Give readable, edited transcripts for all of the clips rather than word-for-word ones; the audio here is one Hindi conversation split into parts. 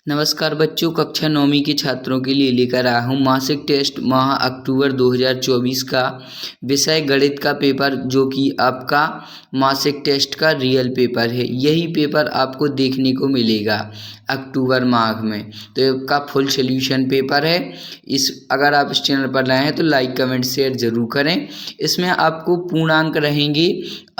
नमस्कार बच्चों, कक्षा 9वीं के छात्रों के लिए लेकर आया हूँ मासिक टेस्ट माह अक्टूबर 2024 का विषय गणित का पेपर, जो कि आपका मासिक टेस्ट का रियल पेपर है। यही पेपर आपको देखने को मिलेगा अक्टूबर माह में। तो आपका फुल सॉल्यूशन पेपर है। अगर आप इस चैनल पर नए हैं तो लाइक कमेंट शेयर ज़रूर करें। इसमें आपको पूर्णांक रहेंगे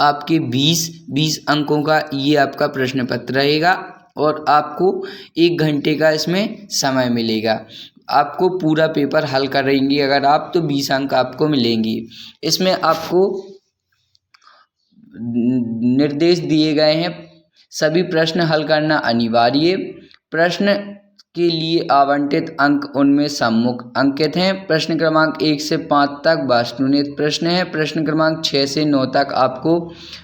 आपके 20 अंकों का ये आपका प्रश्न पत्र रहेगा और आपको 1 घंटे का इसमें समय मिलेगा। आपको पूरा पेपर हल करेंगे अगर आप, तो 20 अंक आपको मिलेंगे। इसमें आपको निर्देश दिए गए हैं, सभी प्रश्न हल करना अनिवार्य। प्रश्न के लिए आवंटित अंक उनमें सम्मुख अंकित हैं। प्रश्न क्रमांक 1 से 5 तक वास्तुनिष्ठ प्रश्न है। प्रश्न क्रमांक 6 से 9 तक आपको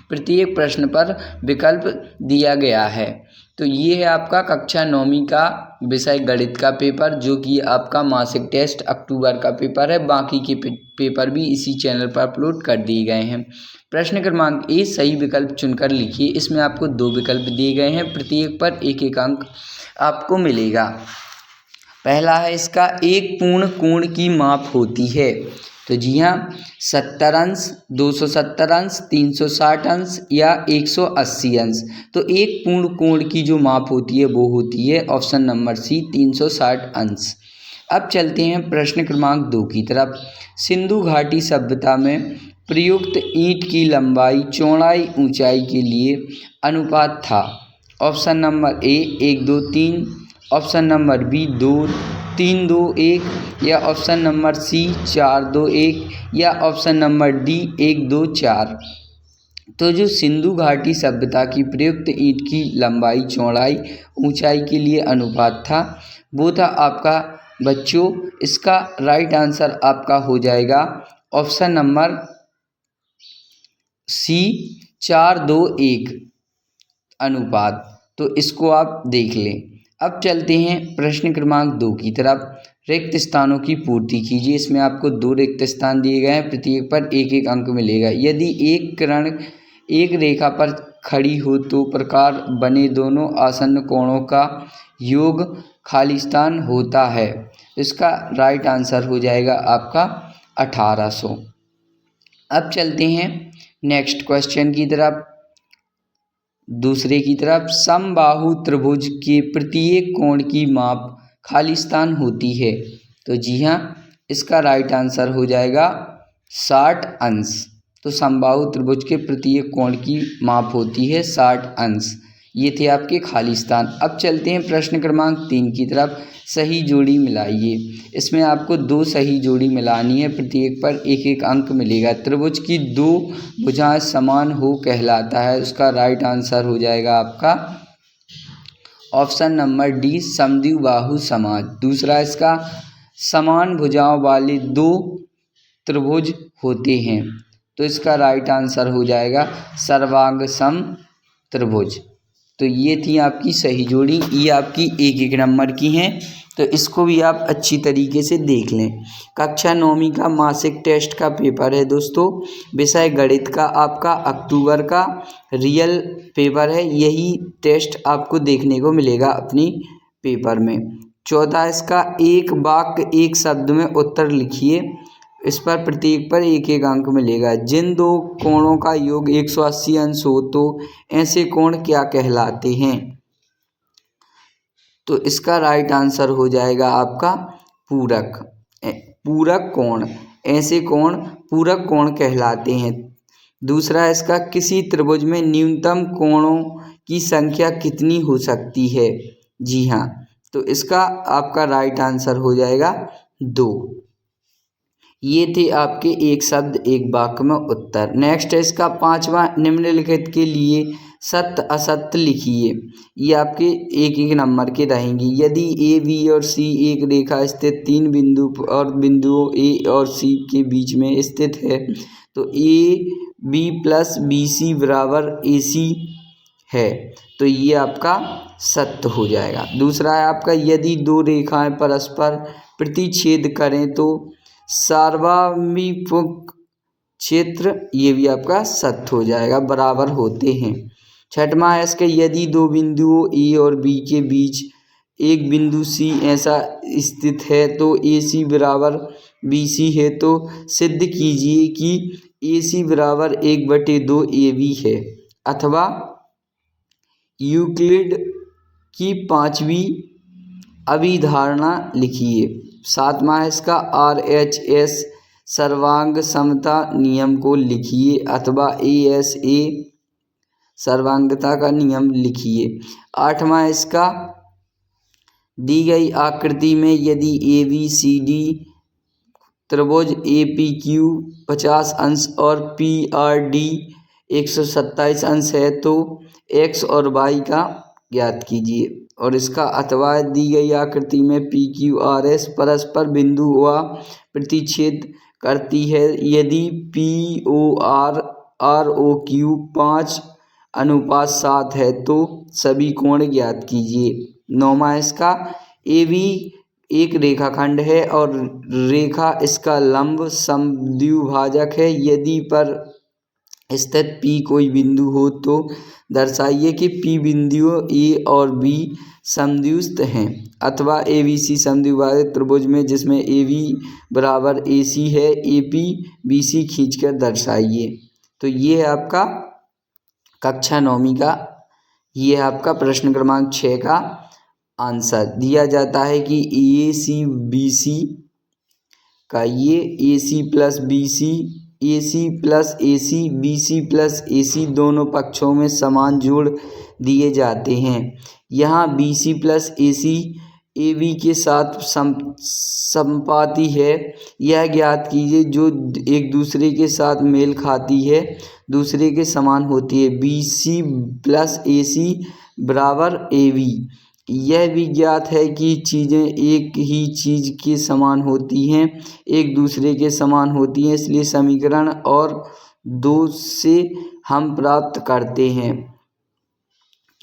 प्रत्येक प्रश्न पर विकल्प दिया गया है। तो ये है आपका कक्षा 9वीं का विषय गणित का पेपर, जो कि आपका मासिक टेस्ट अक्टूबर का पेपर है। बाकी के पेपर भी इसी चैनल पर अपलोड कर दिए गए हैं। प्रश्न क्रमांक ए, सही विकल्प चुनकर लिखिए। इसमें आपको 2 विकल्प दिए गए हैं, प्रत्येक पर 1-1 अंक आपको मिलेगा। पहला है इसका, एक पूर्ण कोण की माप होती है। तो जी हाँ, 70 अंश, 270 अंश, 360 अंश या 180 अंश। तो एक पूर्ण कोण की जो माप होती है वो होती है ऑप्शन नंबर सी, 360 अंश। अब चलते हैं प्रश्न क्रमांक 2 की तरफ। सिंधु घाटी सभ्यता में प्रयुक्त ईंट की लंबाई चौड़ाई ऊंचाई के लिए अनुपात था। Option number A 1:2:3, option number B 2:3:2:1 या ऑप्शन नंबर सी 4:2:1 या ऑप्शन नंबर डी 1:2:4। तो जो सिंधु घाटी सभ्यता की प्रयुक्त ईंट की लंबाई चौड़ाई ऊंचाई के लिए अनुपात था, वो था आपका बच्चों, इसका राइट आंसर आपका हो जाएगा ऑप्शन नंबर सी 4:2:1 अनुपात। तो इसको आप देख लें। अब चलते हैं प्रश्न क्रमांक 2 की तरफ। रिक्त स्थानों की पूर्ति कीजिए। इसमें आपको 2 रिक्त स्थान दिए गए हैं, प्रत्येक पर 1-1 अंक मिलेगा। यदि एक किरण एक रेखा पर खड़ी हो तो प्रकार बने दोनों आसन्न कोणों का योग खाली स्थान होता है। इसका राइट आंसर हो जाएगा आपका 1800। अब चलते हैं नेक्स्ट क्वेश्चन की तरफ, दूसरे की तरफ। समबाहु त्रिभुज के प्रत्येक कोण की माप खाली स्थान होती है। तो जी हाँ, इसका राइट आंसर हो जाएगा 60 अंश। तो समबाहु त्रिभुज के प्रत्येक कोण की माप होती है 60 अंश। ये थे आपके खाली स्थान। अब चलते हैं प्रश्न क्रमांक 3 की तरफ। सही जोड़ी मिलाइए। इसमें आपको 2 सही जोड़ी मिलानी है, प्रत्येक पर 1-1 अंक मिलेगा। त्रिभुज की 2 भुजाएं समान हो कहलाता है। उसका राइट आंसर हो जाएगा आपका ऑप्शन नंबर डी, समद्विबाहु समाज। दूसरा इसका, समान भुजाओं वाले 2 त्रिभुज होते हैं। तो इसका राइट आंसर हो जाएगा सर्वांग सम त्रिभुज। तो ये थी आपकी सही जोड़ी। ये आपकी 1-1 नंबर की हैं, तो इसको भी आप अच्छी तरीके से देख लें। कक्षा 9वीं का मासिक टेस्ट का पेपर है दोस्तों। विषय गणित का आपका अक्टूबर का रियल पेपर है। यही टेस्ट आपको देखने को मिलेगा अपनी पेपर में। चौथा इसका, एक वाक्य एक शब्द में उत्तर लिखिए। इस पर प्रत्येक पर 1-1 अंक मिलेगा। जिन 2 कोणों का योग 180 अंश हो तो ऐसे कोण क्या कहलाते हैं। तो इसका राइट आंसर हो जाएगा आपका पूरक। पूरक कोण, ऐसे कोण पूरक कोण कहलाते हैं। दूसरा इसका, किसी त्रिभुज में न्यूनतम कोणों की संख्या कितनी हो सकती है। जी हाँ, तो इसका आपका राइट आंसर हो जाएगा 2। ये थे आपके एक शब्द एक वाक्य में उत्तर। नेक्स्ट है इसका 5वां, निम्नलिखित के लिए सत्य असत्य लिखिए। ये आपके 1-1 नंबर के रहेंगी। यदि ए, बी और सी एक रेखा स्थित 3 बिंदु और बिंदुओं ए और सी के बीच में स्थित है तो A B plus B C बराबर ए सी है। तो ये आपका सत्य हो जाएगा। दूसरा है आपका, यदि 2 रेखाएं परस्पर प्रतिच्छेद करें तो सार्वविमुख क्षेत्र, ये भी आपका सत्य हो जाएगा, बराबर होते हैं। छठवां है इसके, यदि 2 बिंदुओं ए और बी के बीच एक बिंदु सी ऐसा स्थित है तो AC बराबर BC है, तो सिद्ध कीजिए कि AC बराबर 1/2 AB है। अथवा यूक्लिड की 5वीं अभिधारणा लिखिए। 7वां है इसका RHS सर्वांग समता नियम को लिखिए, अथवा ASA सर्वांगता का नियम लिखिए। 8वां है इसका दी गई आकृति में यदि ABCD त्रिभुज APQ 50 अंश और PRD 127 अंश है तो X और Y का ज्ञात कीजिए। और इसका अथवा दी गई आकृति में PQRS परस्पर बिंदु व प्रतिच्छेद करती है यदि POR ROQ 5:7 है तो सभी कोण ज्ञात कीजिए। 9वां इसका AB एक रेखाखंड है और रेखा इसका लंब समद्विभाजक है। यदि पर स्थित P कोई बिंदु हो तो दर्शाइए कि P बिंदुओं A और B समद्विस्थ हैं। अथवा ABC समद्विभाजक त्रिभुज में जिसमें AB बराबर AC है, AP BC खींचकर दर्शाइए। तो ये है आपका कक्षा 9वीं का, ये है आपका प्रश्न क्रमांक 6 का आंसर। दिया जाता है कि AC BC का ये AC plus BC, AC plus AC, BC plus AC दोनों पक्षों में समान जोड़ दिए जाते हैं। यहाँ BC प्लस AC AB के साथ संपाती है, यह ज्ञात कीजिए जो एक दूसरे के साथ मेल खाती है, दूसरे के समान होती है। BC प्लस AC बराबर AB। यह भी ज्ञात है कि चीज़ें एक ही चीज़ के समान होती हैं, एक दूसरे के समान होती हैं, इसलिए समीकरण और 2 से हम प्राप्त करते हैं।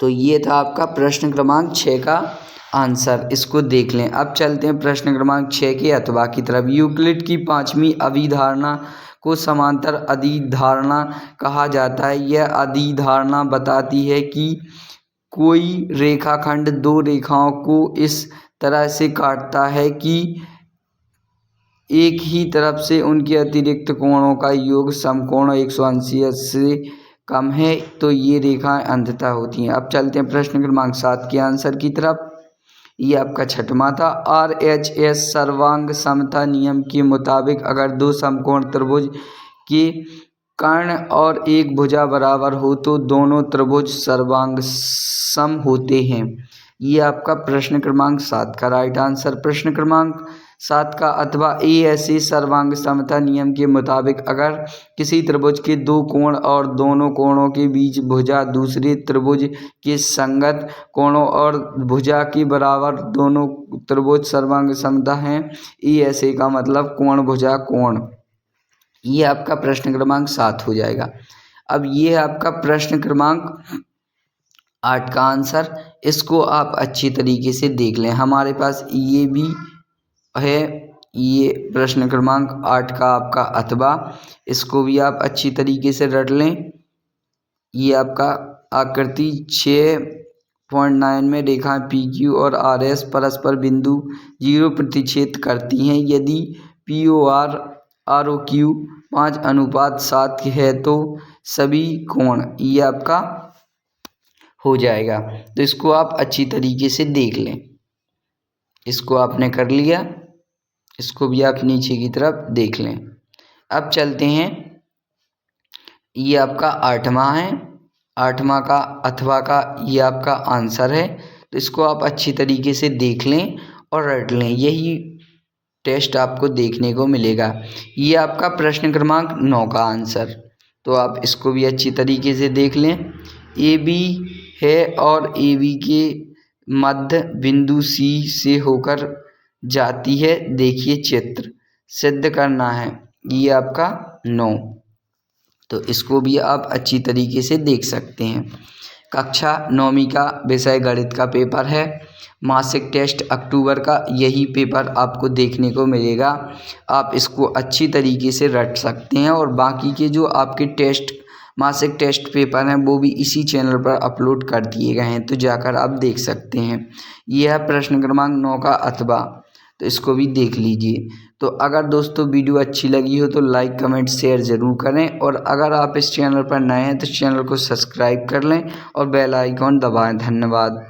तो ये था आपका प्रश्न क्रमांक 6 का आंसर, इसको देख लें। अब चलते हैं प्रश्न क्रमांक 6 के अथवा की तरफ। यूक्लिड की 5वीं अभिधारणा को समांतर अधिधारणा कहा जाता है। यह अधिधारणा बताती है कि कोई रेखाखंड दो रेखाओं को इस तरह से काटता है कि एक ही तरफ से उनके अतिरिक्त कोणों का योग समकोण 180 से कम है तो ये रेखाएं अंततः होती हैं। अब चलते हैं प्रश्न क्रमांक 7 के आंसर की तरफ। ये आपका 6वां था। RHS सर्वांग समता नियम के मुताबिक अगर दो समकोण त्रिभुज के कर्ण और एक भुजा बराबर हो तो दोनों त्रिभुज सर्वांग सम होते हैं। ये आपका प्रश्न क्रमांक 7 का राइट आंसर। प्रश्न क्रमांक 7 का अथवा ASA सर्वांग समता नियम के मुताबिक अगर किसी त्रिभुज के दो कोण और दोनों कोणों के बीच भुजा दूसरे त्रिभुज के संगत कोणों और भुजा के बराबर दोनों त्रिभुज सर्वांग समता हैं। ASA का मतलब कोण भुजा कोण। ये आपका प्रश्न क्रमांक 7 हो जाएगा। अब ये है आपका प्रश्न क्रमांक 8 का आंसर, इसको आप अच्छी तरीके से देख लें। हमारे पास ये भी है, ये प्रश्न क्रमांक 8 का आपका अथवा, इसको भी आप अच्छी तरीके से रट लें। ये आपका आकृति 6.9 में रेखाएं PQ और RS परस्पर बिंदु 0 प्रतिच्छेद करती हैं यदि POR ROQ 5:7 है तो सभी कोण, ये आपका हो जाएगा। तो इसको आप अच्छी तरीके से देख लें। इसको आपने कर लिया, इसको भी आप नीचे की तरफ देख लें। अब चलते हैं, ये आपका 8वां है, 8वां का अथवा का ये आपका आंसर है। तो इसको आप अच्छी तरीके से देख लें और रट लें, यही टेस्ट आपको देखने को मिलेगा। ये आपका प्रश्न क्रमांक 9 का आंसर, तो आप इसको भी अच्छी तरीके से देख लें। AB है और AB के मध्य बिंदु C से होकर जाती है, देखिए चित्र, सिद्ध करना है। ये आपका 9, तो इसको भी आप अच्छी तरीके से देख सकते हैं। कक्षा 9वीं का विषय गणित का पेपर है, मासिक टेस्ट अक्टूबर का, यही पेपर आपको देखने को मिलेगा। आप इसको अच्छी तरीके से रट सकते हैं और बाकी के जो आपके टेस्ट मासिक टेस्ट पेपर हैं वो भी इसी चैनल पर अपलोड कर दिए गए हैं, तो जाकर आप देख सकते हैं। यह है प्रश्न क्रमांक 9 का अथवा, तो इसको भी देख लीजिए। तो अगर दोस्तों वीडियो अच्छी लगी हो तो लाइक कमेंट शेयर ज़रूर करें, और अगर आप इस चैनल पर नए हैं तो चैनल को सब्सक्राइब कर लें और बेल आइकॉन दबाएं। धन्यवाद।